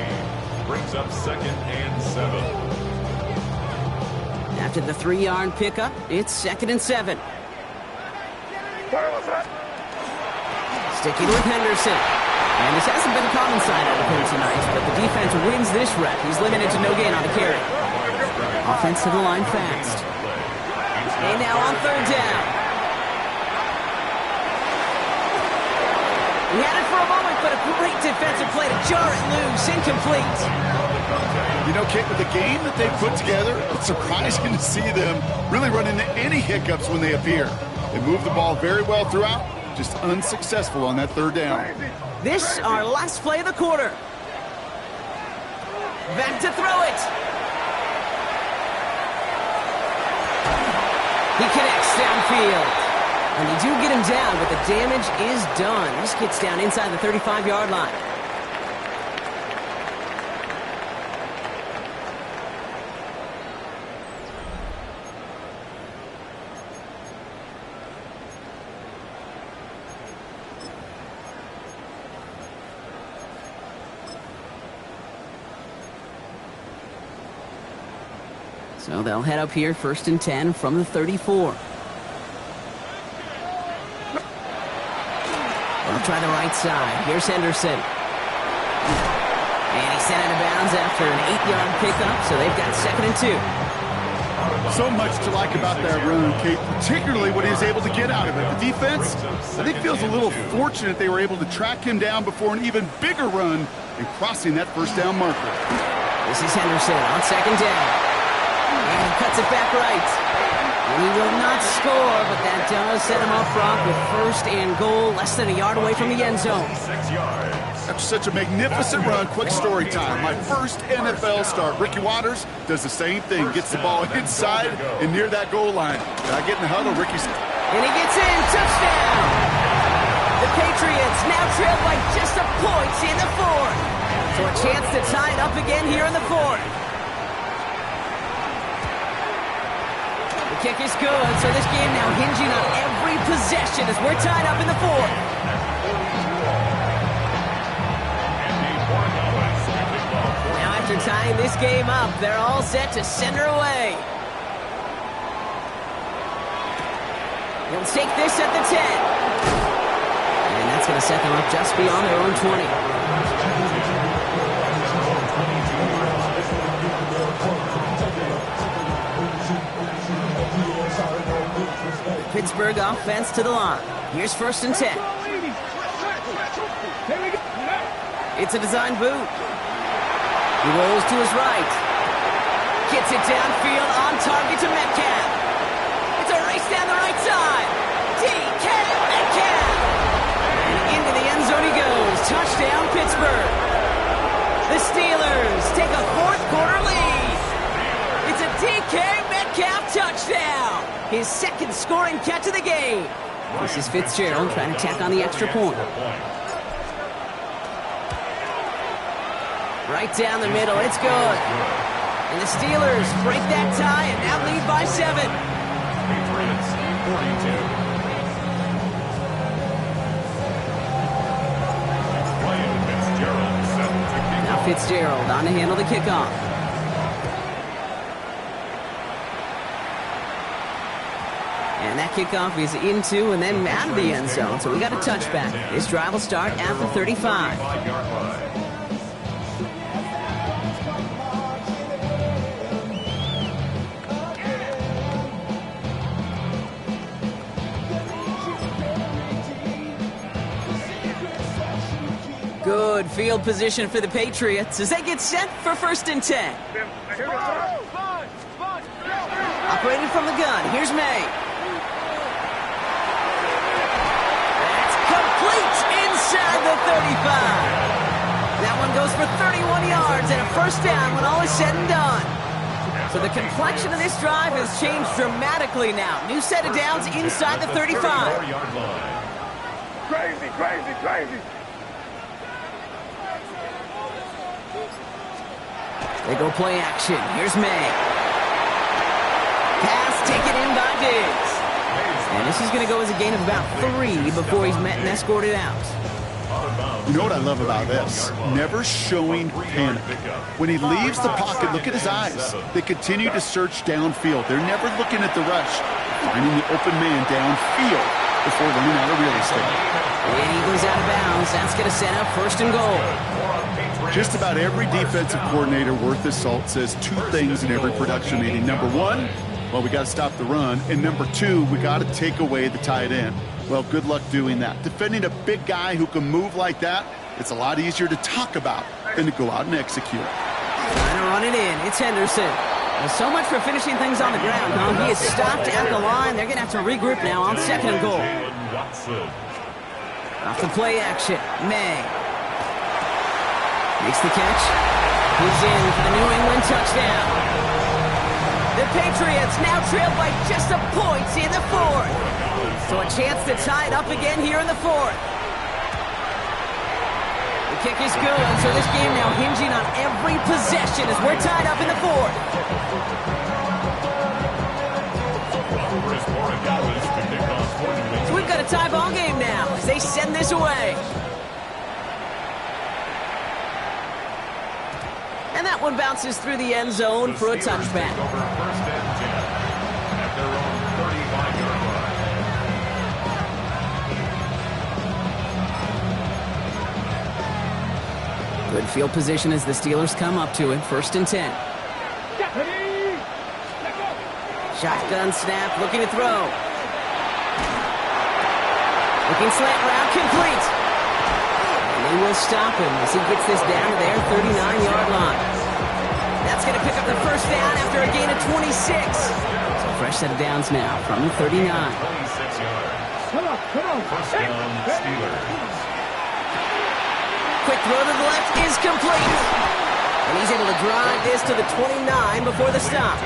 S6: Brings up 2nd and 7.
S3: After the 3-yard pickup, it's 2nd and 7. Sticking with Henderson. And this hasn't been a common sight out of him tonight, but the defense wins this rep. He's limited to no gain on the carry. Offense to the line fast. And now on 3rd down. He had it for a moment, but a great defensive play to jar it loose. Incomplete.
S4: You know, Kate, with the game that they put together, it's surprising to see them really run into any hiccups when they appear. They move the ball very well throughout, just unsuccessful on that 3rd down.
S3: This our last play of the quarter. Back to throw it. He connects downfield. And they do get him down, but the damage is done. This gets down inside the 35-yard line. So they'll head up here 1st and 10 from the 34. They'll try the right side. Here's Henderson. And he's sent out of bounds after an 8-yard pickup, so they've got 2nd and 2.
S4: So much to like about that run, Kate, particularly what he was able to get out of it. The defense, I think, feels a little fortunate they were able to track him down before an even bigger run and crossing that 1st down marker.
S3: This is Henderson on 2nd down. And he cuts it back right. He will not score, but that does set him up front with 1st and goal, less than a yard away from the end zone.
S6: 6 yards.
S4: After such a magnificent run, quick story time. My first NFL start. Ricky Waters does the same thing. Gets the ball inside and near that goal line. Did I get in the huddle? Ricky's...
S3: And he gets in. Touchdown! The Patriots now trail by just a point in the 4th. So a chance to tie it up again here in the 4th. The kick is good, so this game now hinging on every possession as we're tied up in the 4th. Now after tying this game up, they're all set to send her away. They'll take this at the 10. And that's going to set them up just beyond their own 20. Pittsburgh offense to the line. Here's 1st and 10. It's a design boot. He rolls to his right. Gets it downfield on target to Metcalf. It's a race down the right side. DK Metcalf. And into the end zone he goes. Touchdown, Pittsburgh. The Steelers take a 4th quarter lead. It's a DK Metcalf touchdown. His 2nd scoring catch of the game. This is Fitzgerald trying to tack on the extra point. Right down the middle, it's good. And the Steelers break that tie and now lead by 7.
S6: Patriots 42. Ryan Fitzgerald set to kick
S3: Now
S6: off.
S3: Fitzgerald on to handle the kickoff. And that kickoff is into and then out of the end zone. So we got a touchback. This drive will start at the 35.
S6: 5-yard line.
S3: Good field position for the Patriots as they get set for 1st and 10. Operating from the gun, here's May. That's complete inside the 35. That one goes for 31 yards and a 1st down when all is said and done. So the complexion of this drive has changed dramatically now. New set of downs inside the 35.
S5: Crazy, crazy, crazy.
S3: They go play action. Here's May. Pass taken in by Diggs. And this is going to go as a gain of about 3 before he's met and escorted out.
S4: You know what I love about this? Never showing panic. When he leaves the pocket, look at his eyes. They continue to search downfield. They're never looking at the rush, finding the open man downfield before running out of real estate.
S3: And he goes out of bounds. That's going to set up 1st and goal.
S4: Just about every defensive coordinator worth his salt says 2 things in every production meeting. Number 1, well, we got to stop the run. And number 2, we got to take away the tight end. Well, good luck doing that. Defending a big guy who can move like that, it's a lot easier to talk about than to go out and execute.
S3: Trying to run it in. It's Henderson. Well, so much for finishing things on the ground, huh? He is stopped at the line. They're going to have to regroup now on 2nd and goal. Off the play action. May. Makes the catch. He's in for the New England touchdown. The Patriots now trail by just a point in the 4th. So a chance to tie it up again here in the 4th. The kick is good, so this game now hinging on every possession as we're tied up in the 4th. So we've got a tie ball game now as they send this away. And that one bounces through the end zone for a touchback. Good field position as the Steelers come up to it. 1st and 10. Shotgun snap, looking to throw. Looking slant route, complete. And they will stop him as he gets this down to their 39-yard line. That's going to pick up the 1st down after a gain of 26. So fresh set of downs now from the 39.
S6: 26 yards.
S5: Come on.
S6: 1st down, Steelers.
S3: Quick throw to the left is complete. And he's able to drive this to the 29 before the stop.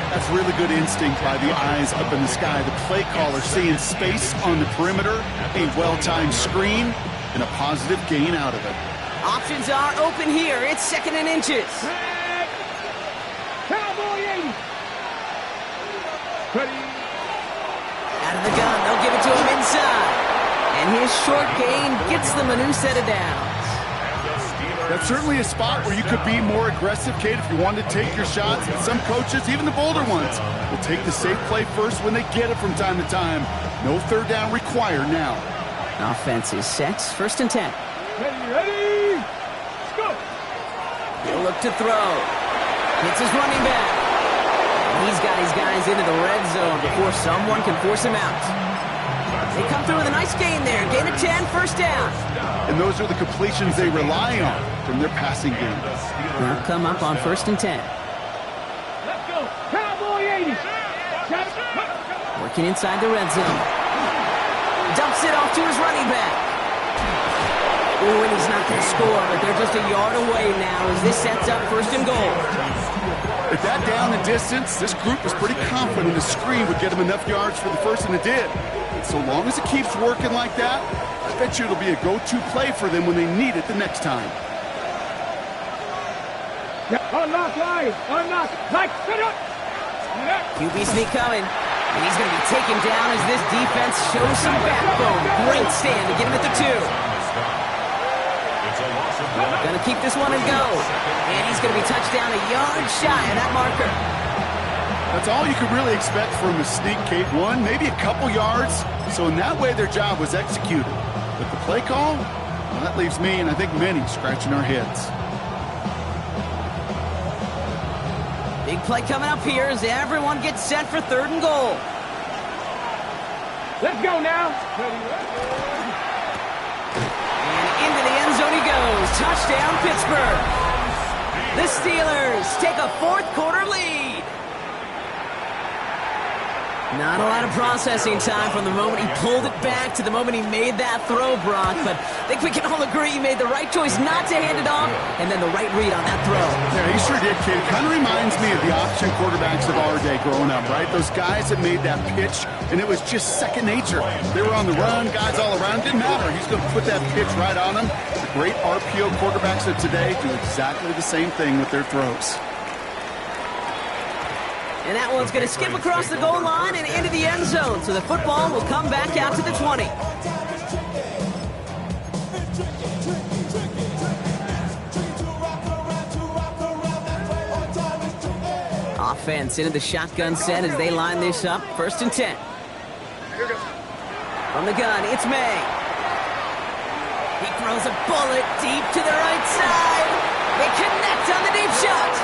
S4: That's really good instinct by the eyes up in the sky. The play caller seeing space on the perimeter, a well-timed screen, and a positive gain out of it.
S3: Options are open here. It's 2nd and inches.
S5: Cowboy 80. Ready.
S3: Out of the gun. They'll give it to him inside. And his short gain gets them a new set of downs.
S4: That's certainly a spot where you could be more aggressive, Kate, if you wanted to take your shots. But some coaches, even the bolder ones, will take the safe play first when they get it from time to time. No 3rd down required now.
S3: Offense is set. 1st and 10.
S5: Ready. Let's go.
S3: He'll look to throw. Hits his running back. And he's got his guys into the red zone before someone can force him out. They come through with a nice gain there. Gain of 10, 1st down.
S4: And those are the completions they rely on from their passing game.
S3: They'll come up on 1st and 10.
S5: Let's go. Cowboy 80.
S3: Working inside the red zone. Dumps it off to his running back. Ooh, and he's not going to score, but they're just a yard away now as this sets up 1st and goal.
S4: At that down and distance, this group was pretty confident the screen would get them enough yards for the 1st, and it did. So long as it keeps working like that, I bet you it'll be a go-to play for them when they need it the next time.
S5: Unlock line. Unlock. Like, set up.
S3: QB sneak coming. And he's going to be taken down as this defense shows some backbone. Great stand to get him at the 2. Going to keep this one and go. And he's going to be touched down a yard shy of that marker.
S4: That's all you could really expect from a sneak, Kate. 1, maybe a couple yards. So in that way, their job was executed. But the play call, well, that leaves me, and I think many, scratching our heads.
S3: Big play coming up here as everyone gets set for 3rd and goal.
S5: Let's go now.
S3: And into the end Touchdown, Pittsburgh. The Steelers take a fourth quarter lead. Not a lot of processing time from the moment he pulled it back to the moment he made that throw, Brock. But I think we can all agree he made the right choice not to hand it off, and then the right read on that throw.
S4: Yeah, he sure did, kid. Kind of reminds me of the option quarterbacks of our day growing up, right? Those guys that made that pitch, and it was just second nature. They were on the run, guys all around. Didn't matter. He's going to put that pitch right on them. The great RPO quarterbacks of today do exactly the same thing with their throws.
S3: And that one's going to skip across the goal line and into the end zone. So the football will come back out to the 20. Offense into the shotgun set as they line this up. 1st and 10. From the gun, it's May. He throws a bullet deep to the right side. They connect on the deep shot.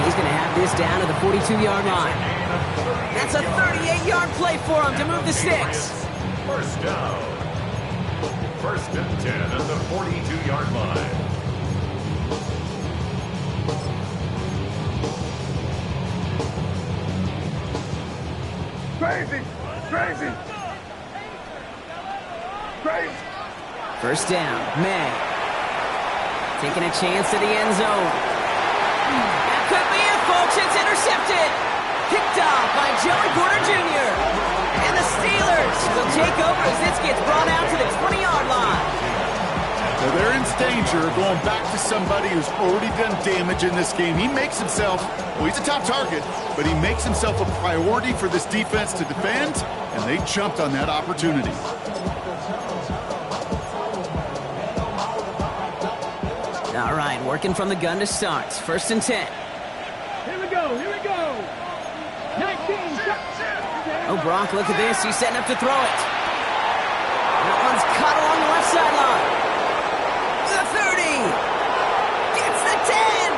S3: He's going to have this down to the 42-yard line. That's a 38-yard play for him to move the sticks.
S6: First down. 1st and 10 at the 42-yard line.
S5: Crazy! Crazy! Crazy!
S3: 1st down, May. Taking a chance to the end zone. That could be it, folks. It's intercepted. Picked off by Joey Porter Jr. And the Steelers will take over as this gets brought out to the 20-yard line.
S4: So they're in danger of going back to somebody who's already done damage in this game. He makes himself, well, he's a top target, but he makes himself a priority for this defense to defend, and they jumped on that opportunity.
S3: All right, working from the gun to start. 1st and 10.
S5: Here we go, here we go! 19,
S3: Oh, Brock, look at this. He's setting up to throw it. That one's caught along the left sideline. The 30. Gets the 10.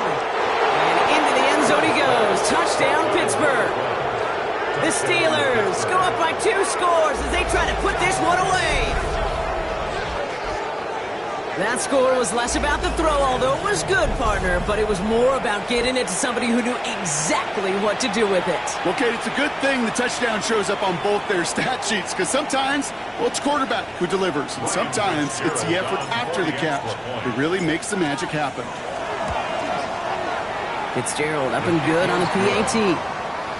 S3: And into the end zone he goes. Touchdown, Pittsburgh. The Steelers go up by 2 scores as they try to put this one away. That score was less about the throw, although it was good, partner, but it was more about getting it to somebody who knew exactly what to do with it.
S4: Well, Kate, it's a good thing the touchdown shows up on both their stat sheets, because sometimes, well, it's quarterback who delivers, and sometimes it's the effort after the catch that really makes the magic happen.
S3: Fitzgerald up and good on the PAT.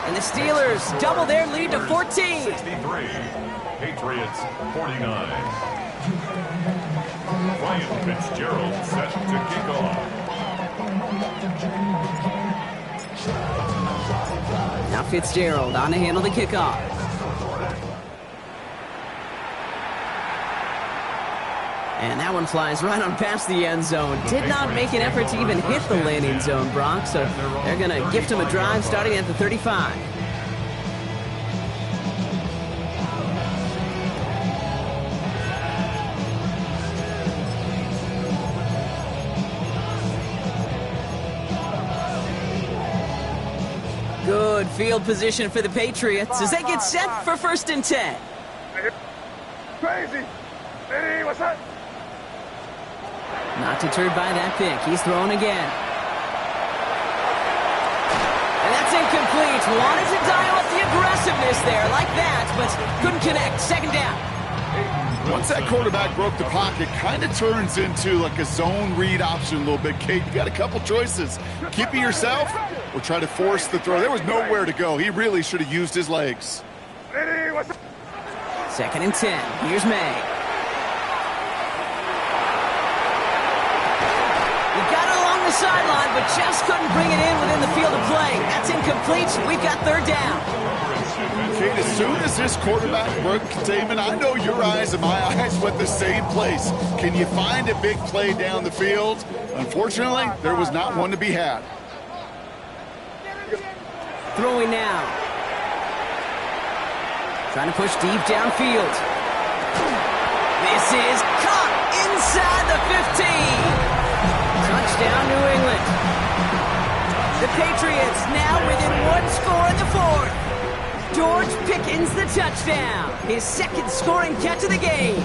S3: And the Steelers double their lead to 14.
S6: 63. Patriots 49. Ryan Fitzgerald set to kick off.
S3: Now Fitzgerald on to handle the kickoff. And that one flies right on past the end zone. Did not make an effort to even hit the landing zone, Brock. So they're going to gift him a drive starting at the 35. Good field position for the Patriots as they get set for 1st and 10.
S5: Crazy! Hey, what's up?
S3: Not deterred by that pick. He's throwing again. And that's incomplete. Wanted to dial up the aggressiveness there like that, but couldn't connect. 2nd down.
S4: Once that quarterback broke the pocket, kind of turns into like a zone read option a little bit. Kate, you got a couple choices. Keep it yourself or try to force the throw. There was nowhere to go. He really should have used his legs.
S5: Hey, what's up?
S3: 2nd and 10. Here's May. He got it along the sideline, but just couldn't bring it in within the field of play. That's incomplete. We've got 3rd down.
S4: Kate, as soon as this quarterback broke containment, I know your eyes and my eyes went the same place. Can you find a big play down the field? Unfortunately, there was not one to be had.
S3: Throwing now. Trying to push deep downfield. This is caught inside the 15. Touchdown, New England. The Patriots now within 1 score in the 4th. George Pickens the touchdown. His 2nd scoring catch of the game.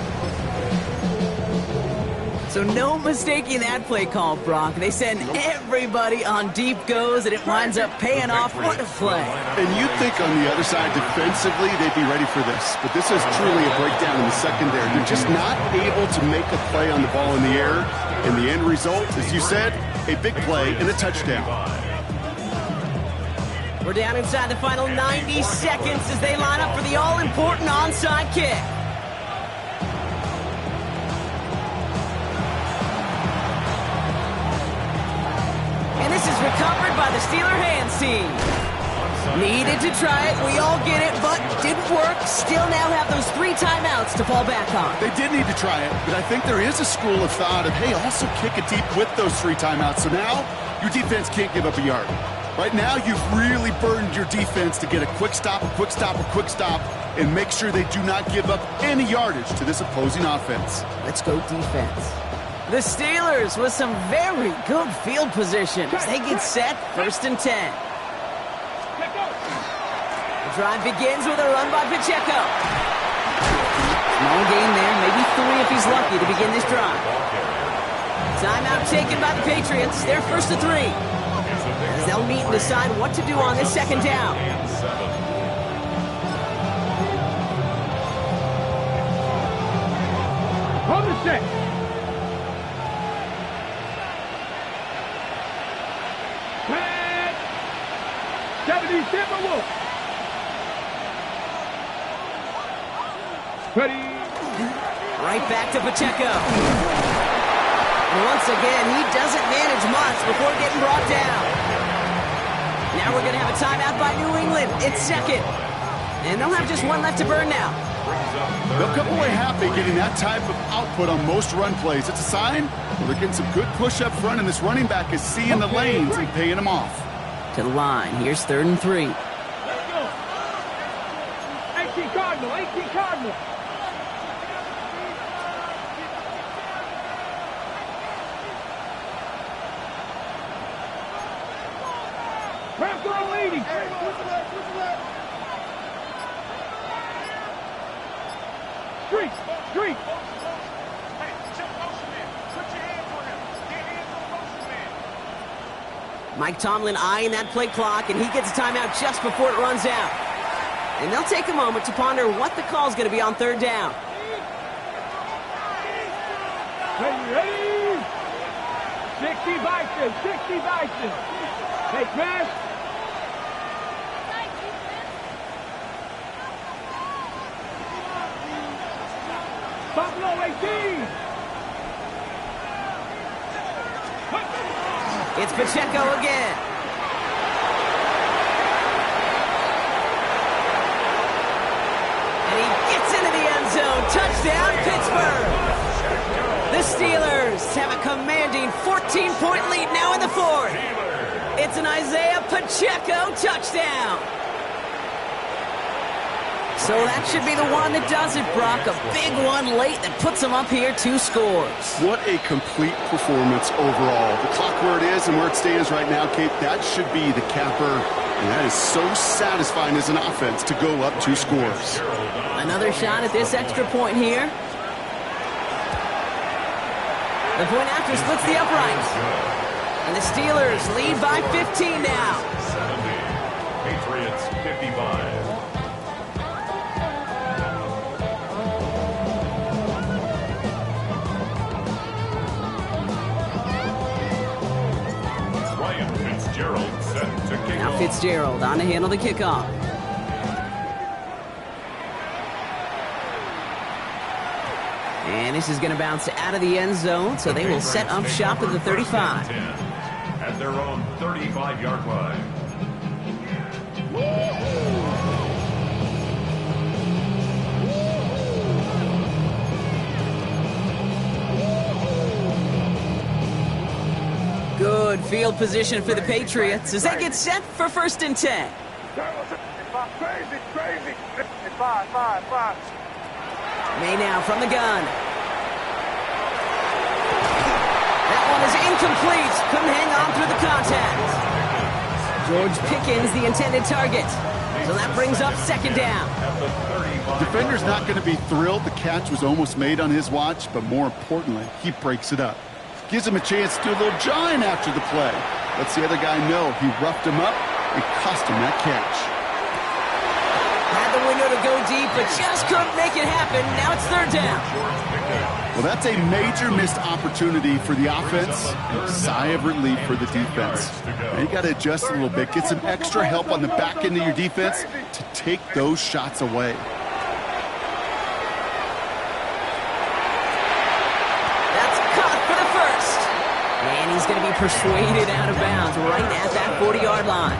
S3: So So no mistaking that play call, Brock. They send everybody on deep goes, and it winds up paying off. What a play.
S4: And you'd think on the other side defensively they'd be ready for this. But this is truly a breakdown in the secondary. They're just not able to make a play on the ball in the air. And the end result, as you said, a big play and a touchdown.
S3: We're down inside the final 90 seconds as they line up for the all-important onside kick. And this is recovered by the Steeler hands team. Needed to try it, we all get it, but didn't work. Still now have those 3 timeouts to fall back on.
S4: They did need to try it, but I think there is a school of thought of, hey, also kick it deep with those 3 timeouts. So now your defense can't give up a yard. Right now, you've really burdened your defense to get a quick stop, and make sure they do not give up any yardage to this opposing offense.
S3: Let's go defense. The Steelers with some very good field position as they get set, 1st and 10. The drive begins with a run by Pacheco. Small gain there, maybe 3 if he's lucky to begin this drive. Timeout taken by the Patriots. They're 1st and 3. As they'll meet and decide what to do on this 2nd down.
S5: On the set. Pat. 70 Timberwolves. Ready.
S3: Right back to Pacheco. And once again, he doesn't manage much before getting brought down. Now we're going to have a timeout by New England. It's 2nd. And they'll have just 1 left to burn now.
S4: They'll come away happy getting that type of output on most run plays. It's a sign they're getting some good push up front, and this running back is seeing the lanes and paying them off.
S3: To the line. Here's 3rd and 3.
S5: Let's go. 18 Cardinal. 18 Cardinal. Rams leading. Street. Street. Hey, check motion man. Put your hands on him. Get hands on motion man.
S3: Mike Tomlin eyeing that play clock, and he gets a timeout just before it runs out. And they'll take a moment to ponder what the call is going to be on 3rd down.
S5: Ready? 60 Bison. 60 Bison. Hey, Chris. Buffalo 18.
S3: It's Pacheco again. And he gets into the end zone. Touchdown, Pittsburgh. The Steelers have a commanding 14-point lead now in the 4th. It's an Isaiah Pacheco touchdown. So that should be the one that does it, Brock. A big one late that puts them up here 2 scores.
S4: What a complete performance overall. The clock where it is and where it stands right now, Kate, that should be the capper. And that is so satisfying as an offense to go up 2 scores.
S3: Another shot at this extra point here. The point after splits the uprights. And the Steelers lead by 15 now.
S6: 70. Patriots 55.
S3: Now Fitzgerald on to handle the kickoff. And this is going to bounce out of the end zone, so they will set up shop at the 35.
S6: At their own 35-yard line.
S3: Good field position for the Patriots as they get set for 1st and 10.
S5: Crazy. 5.
S3: May now from the gun. That one is incomplete. Couldn't hang on through the contact. George Pickens, the intended target. So that brings up 2nd down.
S6: At the 35.
S4: Defender's not going to be thrilled the catch was almost made on his watch, but more importantly, he breaks it up. Gives him a chance to do a little jawing after the play. Lets the other guy know he roughed him up and cost him that catch.
S3: Had the window to go deep, but just couldn't make it happen. Now it's third down.
S4: Well, that's a major missed opportunity for the offense and a sigh of relief for the defense. Now you got to adjust a little bit, get some extra help on the back end of your defense to take those shots away.
S3: That's caught for the first. And he's going to be persuaded out of bounds right at that 40-yard line.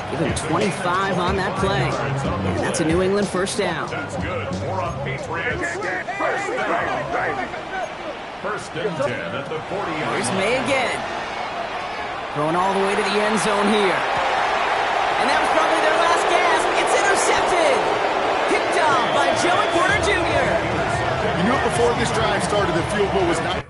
S3: Give him 25 on that play. And that's a New England first down.
S6: That's good. More on Patriots. First down. First and 10 at the 40-yard
S3: Here's
S6: line.
S3: May again. Going all the way to the end zone here. And that was probably their last gasp. It's intercepted. Picked off by Joey Porter Jr.
S4: You knew it before this drive started, the field goal was not